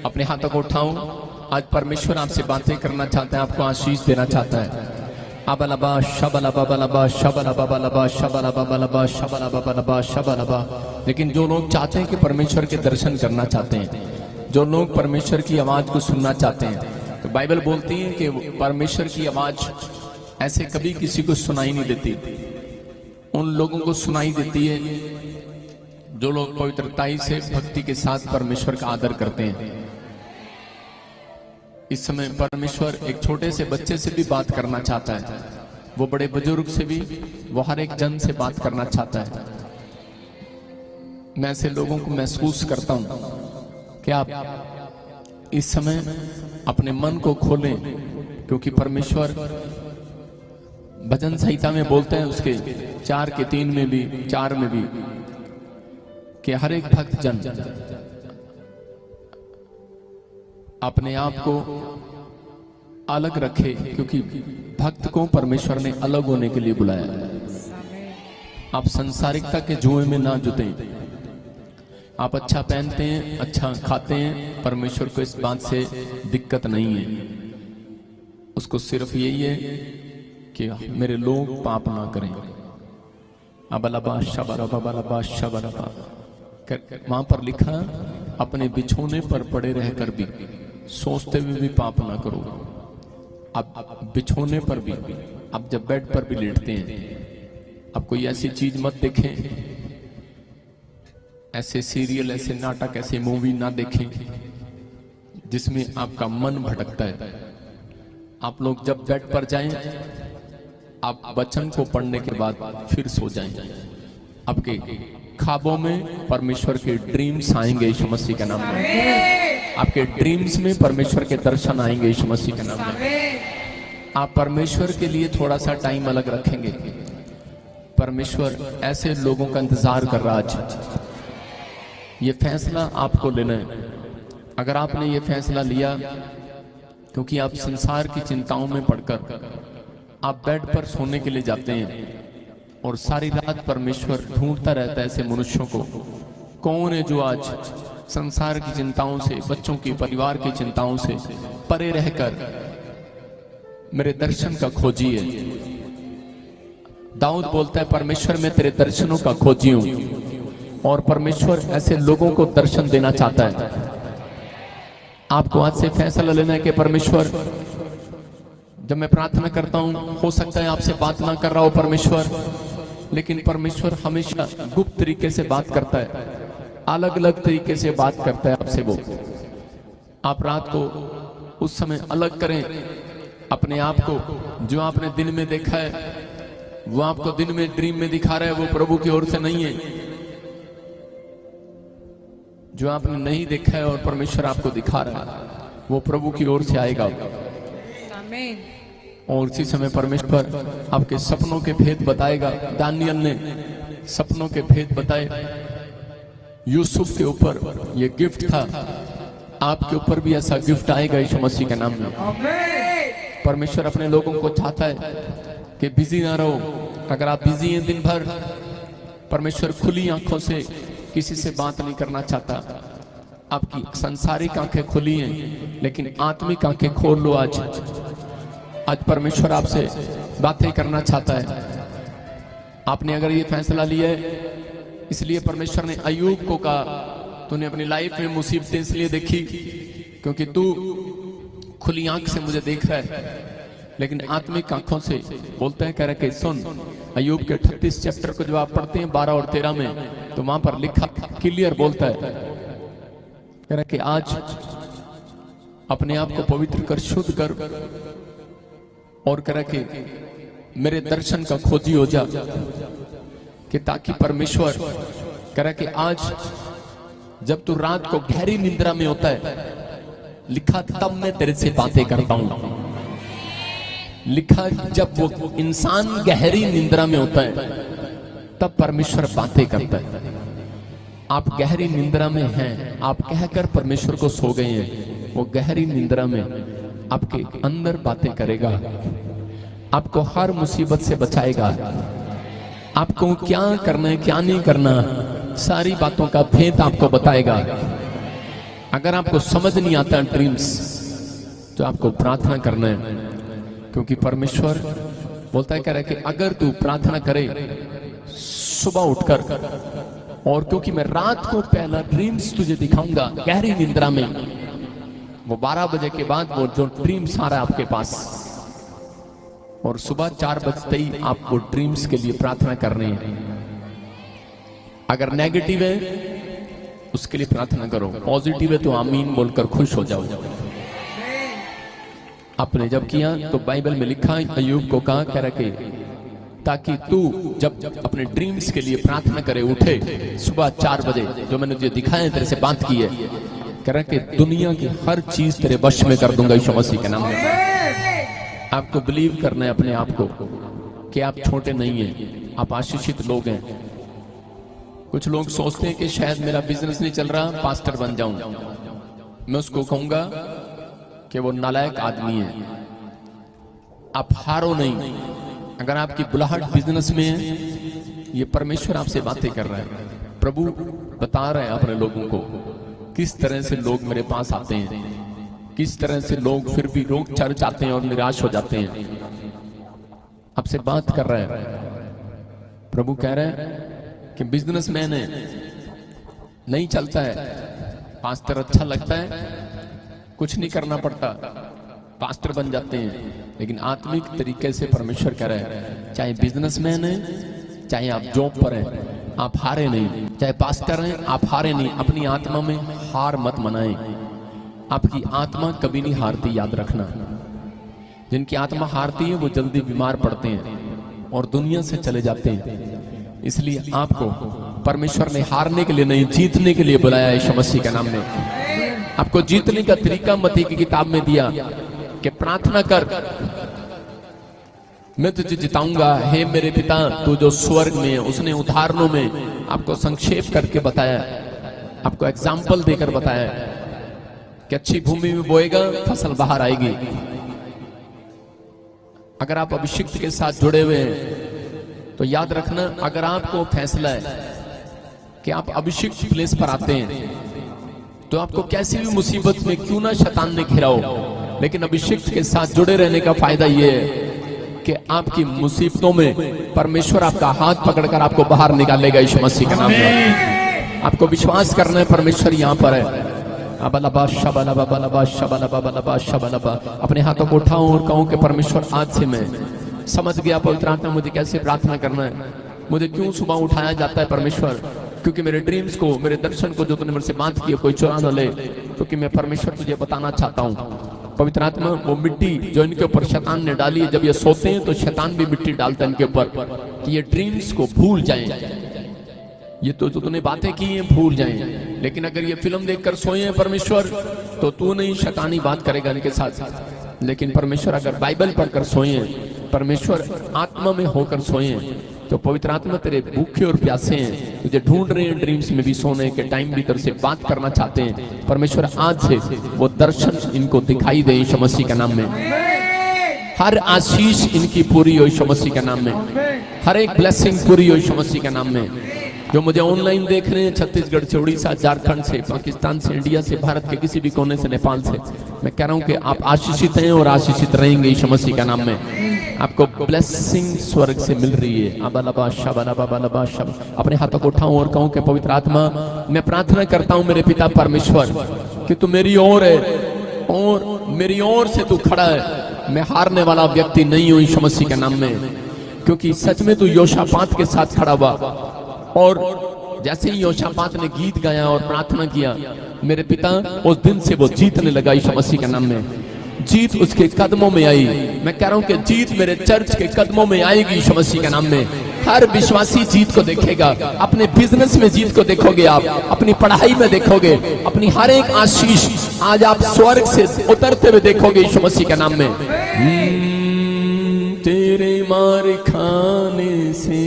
अपने हाथों को उठाऊं। आज परमेश्वर आपसे बातें करना चाहता है, आपको आशीष देना चाहता है। अबलबा शबलबा बलबा शबलबा बलबा शबलबा बलबा शबलबा बलबा शबलबा। लेकिन जो लोग चाहते हैं कि परमेश्वर के दर्शन करना चाहते हैं, जो लोग परमेश्वर की आवाज को सुनना चाहते हैं, तो बाइबल बोलती है कि परमेश्वर की आवाज ऐसे कभी किसी को सुनाई नहीं देती। उन लोगों को सुनाई देती है जो लोग पवित्रताई से भक्ति के साथ परमेश्वर का आदर करते हैं। इस समय परमेश्वर एक छोटे से बच्चे से भी बात करना चाहता है, वो बड़े बुजुर्ग से भी, वो हर एक जन से बात करना चाहता है। मैं ऐसे लोगों को महसूस करता हूं कि आप इस समय अपने मन को खोलें, क्योंकि परमेश्वर भजन संहिता में बोलते हैं उसके 4 के 3 में भी 4 में भी कि हर एक भक्त जन अपने आप को अलग रखे, क्योंकि भक्त को परमेश्वर ने अलग होने के लिए बुलाया। आप संसारिकता के जुए में ना जुटें। आप अच्छा पहनते हैं, अच्छा खाते हैं, परमेश्वर को इस बात से दिक्कत नहीं है। उसको सिर्फ यही है कि मेरे लोग पाप ना करें। अबलबा शबलबा बलबा शबलबा। वहां पर लिखा, अपने बिछोने पर पड़े रहकर भी, सोचते हुए भी पाप ना करो। आप बिछोने पर भी, आप जब बेड पर भी लेटते हैं, आप कोई ऐसी चीज मत देखें, ऐसे सीरियल, ऐसे नाटक, ऐसे मूवी ना देखें जिसमें आपका मन भटकता है। आप लोग जब बेड पर जाएं, आप वचन को पढ़ने के बाद फिर सो जाएं। आपके ख्वाबों में परमेश्वर के ड्रीम्स आएंगे यीशु मसीह के नाम में। आपके ड्रीम्स में परमेश्वर के दर्शन आएंगे यीशु मसीह के नाम में। आप परमेश्वर के लिए थोड़ा सा टाइम अलग रखेंगे। परमेश्वर ऐसे लोगों का इंतजार कर रहा है। आज ये फैसला आपको लेना है। अगर आपने ये फैसला लिया, क्योंकि आप संसार की चिंताओं में पड़कर आप बेड पर सोने के लिए जाते हैं और सारी रात परमेश्वर ढूंढता रहता है ऐसे मनुष्यों को, कौन है जो आज संसार की चिंताओं से, बच्चों की, परिवार की चिंताओं से परे रहकर मेरे दर्शन का खोजी है। दाऊद बोलता है, परमेश्वर मैं तेरे दर्शनों का खोजी हूं। और परमेश्वर ऐसे लोगों को दर्शन देना चाहता है। आपको आज से फैसला लेना है कि परमेश्वर, जब मैं प्रार्थना करता हूं, हो सकता है आपसे बात ना कर रहा हो परमेश्वर, लेकिन परमेश्वर हमेशा गुप्त तरीके से बात करता है, अलग अलग तरीके से बात करता है आपसे। वो आप रात को उस समय अलग करें अपने आप को। जो आपने दिन में देखा है, वो आपको दिन में ड्रीम में दिखा रहा है, वो प्रभु की ओर से नहीं है। जो आपने नहीं देखा है और परमेश्वर आपको दिखा रहा है, वो प्रभु की ओर से आएगा। आमीन। और इसी समय परमेश्वर आपके सपनों के भेद बताएगा। दानियल ने सपनों के भेद बताए। यूसुफ के ऊपर ये गिफ्ट था, आपके ऊपर भी ऐसा गिफ्ट आएगा यीशु मसीह के नाम में। परमेश्वर अपने लोगों को चाहता है कि बिजी ना रहो। अगर आप बिजी हैं दिन भर, परमेश्वर खुली आंखों से किसी से बात नहीं करना चाहता। आपकी संसारिक आंखें खुली हैं, लेकिन आत्मिक आंखें खोल लो। आज परमेश्वर आपसे बातें करना चाहता है। आपने अगर ये फैसला लिया है, इसलिए परमेश्वर ने अय्यूब को कहा, तूने अपनी लाइफ में मुसीबतें इसलिए देखी क्योंकि तू खुली आंख से मुझे देख रहा है, लेकिन आत्मिक आंखों से बोलते हैं, कह रहे कि सुन। अय्यूब के 38 चैप्टर को जब आप पढ़ते हैं 12 और 13 में, तो वहां पर लिखा क्लियर बोलता है, कह रहा कि आज अपने आप को पवित्र कर, शुद्ध कर, और कह रहा कि मेरे दर्शन का खोजी हो जा, कि ताकि परमेश्वर, कह रहा कि आज जब तू रात को गहरी निंद्रा में होता है, लिखा तब मैं तेरे से बातें करता हूं। लिखा जब वो इंसान गहरी निंद्रा में होता है, तब परमेश्वर बातें करता है। आप गहरी निंद्रा में हैं, आप कहकर परमेश्वर को सो गए हैं, वो गहरी निंद्रा में आपके अंदर बातें करेगा, आपको हर मुसीबत से बचाएगा, आपको क्या करना है क्या नहीं करना, सारी बातों का भेद आपको बताएगा। अगर आपको समझ नहीं आता ड्रीम्स तो आपको प्रार्थना करना है, क्योंकि परमेश्वर बोलता है, कह रहा है कि अगर तू प्रार्थना करे सुबह उठकर, और क्योंकि मैं रात को पहला ड्रीम्स तुझे दिखाऊंगा गहरी निंद्रा में, वो 12 बजे के बाद वो जो ड्रीम्स आ रहा है आपके पास, और सुबह 4 बजते ही आप वो ड्रीम्स के लिए प्रार्थना करनी है। अगर नेगेटिव है उसके लिए प्रार्थना करो, पॉजिटिव है तो आमीन बोलकर खुश हो जाओ। आपने जब किया तो बाइबल में लिखा, अय्यूब को कहा, कह रहा कि ताकि तू जब अपने ड्रीम्स के लिए प्रार्थना करे, उठे सुबह 4 बजे, जो मैंने तुझे दिखाया है, तेरे से बात की है, कह रहा कि दुनिया की हर चीज तेरे वश में कर दूंगा यीशु मसीह के नाम में। आपको बिलीव करना है अपने आप को कि आप छोटे नहीं हैं, आप आशीषित लोग हैं। कुछ लोग सोचते हैं कि शायद मेरा बिजनेस नहीं चल रहा, पास्टर बन जाऊं। मैं उसको कहूंगा कि वो नालायक आदमी है। आप हारो नहीं। अगर आपकी बुलाहट बिजनेस में है, ये परमेश्वर आपसे बातें कर रहा है। प्रभु बता रहे हैं अपने लोगों को किस तरह से लोग मेरे पास आते हैं, किस तरह से लोग फिर भी रोग चर्च आते हैं और निराश हो जाते हैं। आपसे बात कर रहा है प्रभु, कह रहे हैं कि बिजनेसमैन है, नहीं चलता है, पास्टर अच्छा लगता है, कुछ नहीं करना पड़ता, पास्टर बन जाते हैं। लेकिन आत्मिक तरीके से परमेश्वर कह रहा है, चाहे बिजनेसमैन है, चाहे आप जॉब पर हैं, आप हारे नहीं। चाहे पास्टर हैं, आप हारे नहीं। अपनी आत्मा में हार मत मनाएं। आपकी आत्मा कभी नहीं हारती, याद रखना। जिनकी आत्मा हारती है वो जल्दी बीमार पड़ते हैं और दुनिया से चले जाते हैं। इसलिए आपको परमेश्वर ने हारने के लिए नहीं, जीतने के लिए बुलाया है यीशु मसीह के नाम में। आपको जीतने का तरीका मत्ती की किताब में दिया कि प्रार्थना कर, मैं तुझे जिताऊंगा। हे मेरे पिता तू जो स्वर्ग में है। उसने उदाहरणों में आपको संक्षेप करके बताया, आपको एग्जाम्पल देकर बताया कि अच्छी भूमि में बोएगा, फसल बाहर आएगी। अगर आप अभिषिक्त के साथ जुड़े हुए हैं तो याद रखना, अगर आपको फैसला है कि आप अभिषिक्त प्लेस पर आते हैं तो आपको कैसी भी मुसीबत में क्यों ना शैतान ने घेरा हो, लेकिन अभिषिक्त के साथ जुड़े रहने का फायदा यह है कि आपकी मुसीबतों में परमेश्वर आपका हाथ पकड़कर आपको बाहर निकालेगा यीशु मसीह के नाम में। आपको विश्वास करना है परमेश्वर यहाँ पर है। अबलबा शबलबा बलबा शबलबा बलबा शबलबा। अपने हाथों को उठाऊं और कहूं कि परमेश्वर आज से मैं समझ गया पवित्र आत्मा मुझे कैसे प्रार्थना करना है, मुझे क्यों सुबह उठाया जाता है परमेश्वर, क्योंकि मेरे ड्रीम्स को, मेरे दर्शन को जो तूने मेरे से बात की है कोई चुरा न ले, क्योंकि मैं परमेश्वर तुझे बताना चाहता हूँ। पवित्र आत्मा वो मिट्टी जो इनके ऊपर शैतान ने डाली है, जब ये सोते हैं तो शैतान भी मिट्टी डालता है इनके ऊपर कि ये ड्रीम्स को भूल जाएं। ये तो जो तूने बातें की हैं भूल जाएं। लेकिन अगर ये फिल्म देखकर सोए हैं परमेश्वर, तो तू नहीं शैतानी बात करेगा इनके साथ। लेकिन परमेश्वर अगर बाइबल पढ़कर सोए हैं, परमेश्वर आत्मा में होकर सोए हैं, तो पवित्र आत्मा तेरे भूखे और प्यासे हैं, तुझे ढूंढ रहे हैं, ड्रीम्स में भी, सोने के टाइम भी तेरे से बात करना चाहते हैं। परमेश्वर आज से वो दर्शन इनको दिखाई दे यीशु मसीह के नाम में। हर आशीष इनकी पूरी हो यीशु मसीह के नाम में। हर एक ब्लेसिंग पूरी हो यीशु मसीह के नाम में। जो मुझे ऑनलाइन देख रहे हैं छत्तीसगढ़ से, उड़ीसा, झारखंड से, पाकिस्तान से, इंडिया से, भारत के किसी भी कोने से, नेपाल से, मैं कह रहा हूं कि आप आशीषित हैं और आशीषित रहेंगे यीशु मसीह के नाम में। आपको ब्लेसिंग स्वर्ग से मिल रही है। अबलबा शबलबा बलबा शब। अपने हाथों को उठाऊं और कहूं कि पवित्र आत्मा मैं प्रार्थना करता हूं मेरे पिता परमेश्वर कि तू मेरी ओर है और मेरी ओर से तू खड़ा है। मैं हारने वाला व्यक्ति नहीं हूं यीशु मसीह के नाम में, क्योंकि सच में तू योशापात के साथ खड़ा हुआ और जैसे ही योशापात ने गीत गाया और प्रार्थना किया, मेरे पिता उस दिन से वो जीतने लगा यीशु मसीह के नाम में। जीत उसके कदमों में आई। मैं कह रहा हूं कि जीत मेरे चर्च के कदमों में आएगी यीशु मसीह के नाम में। हर विश्वासी जीत को देखेगा। अपने बिजनेस में जीत को देखोगे, आप अपनी पढ़ाई में देखोगे, अपनी हर एक आशीष आज आप स्वर्ग से उतरते हुए देखोगे यीशु मसीह के नाम में। तेरे मार खाने से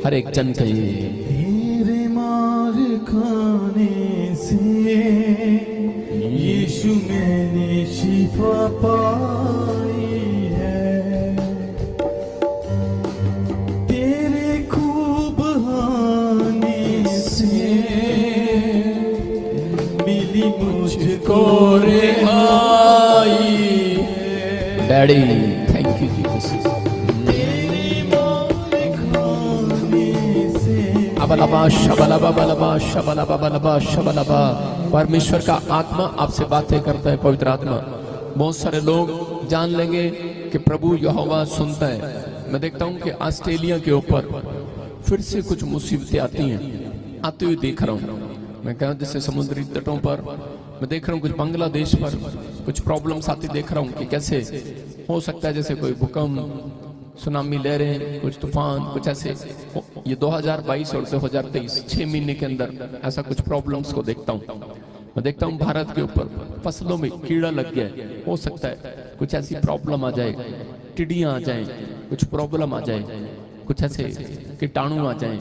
हर एक जन कहिए, तेरे मार खाने से यीशु मैंने शिफा पाई है। तेरे खूब हानि से मिली मुझे को रिहाई। Daddy thank you Jesus. अबलबा शबलबा बलबा शबलबा बलबा शबलबा। परमेश्वर का आत्मा आपसे बातें करता है, पवित्र आत्मा। बहुत सारे लोग जान लेंगे कि प्रभु यहोवा सुनता है। मैं देखता हूँ कि ऑस्ट्रेलिया के ऊपर फिर से कुछ मुसीबतें आती हैं, आते हुए देख रहा हूँ। मैं कहा जैसे समुद्री तटों पर मैं देख रहा हूँ, कुछ बांग्लादेश पर कुछ प्रॉब्लम्स आती देख रहा हूँ कि कैसे हो सकता है जैसे कोई भूकंप, सुनामी लहरें, कुछ तूफान, कुछ ऐसे। ये 2022 और 2023 6 महीने के अंदर ऐसा कुछ प्रॉब्लम्स को देखता हूँ। मैं देखता हूँ भारत के ऊपर फसलों में कीड़ा लग गया है। हो सकता है कुछ ऐसी प्रॉब्लम आ जाए, टिड्डियां आ जाएं, कुछ प्रॉब्लम आ जाए, कुछ ऐसे कीटाणु आ जाएं,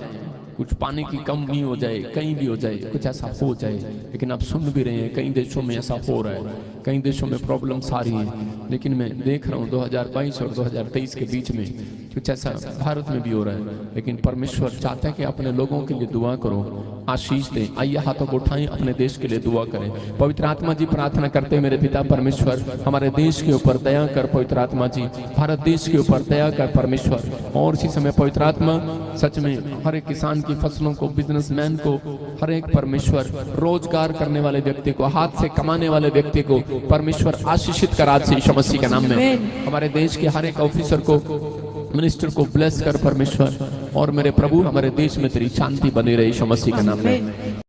कुछ पानी की कमी हो जाए, कहीं भी हो जाए, कुछ ऐसा हो जाए। लेकिन आप सुन भी रहे हैं कई देशों में ऐसा हो रहा है, कई देशों में प्रॉब्लम्स आ रही हैं। लेकिन मैं देख रहा हूँ 2022 और 2023 के बीच में कुछ ऐसा भारत में भी हो रहा है। लेकिन परमेश्वर चाहता है कि अपने लोगों के लिए दुआ करो, आशीष दें। आइए हाथों को उठाएं, अपने देश के लिए दुआ करें। पवित्र आत्मा जी प्रार्थना करते हैं, मेरे पिता परमेश्वर हमारे देश के ऊपर दया कर। पवित्र आत्मा जी भारत देश के ऊपर दया कर परमेश्वर। और इसी समय पवित्र आत्मा सच में हर एक किसान की फसलों को, बिजनेसमैन को, हर एक परमेश्वर रोजगार करने वाले व्यक्ति को, हाथ से कमाने वाले व्यक्ति को परमेश्वर आशीषित कर आज से यीशु मसीह के नाम में। हमारे देश के हर एक ऑफिसर को, मिनिस्टर को ब्लेस कर परमेश्वर। और मेरे प्रभु हमारे देश में तेरी शांति बनी रहे यीशु मसीह के नाम में।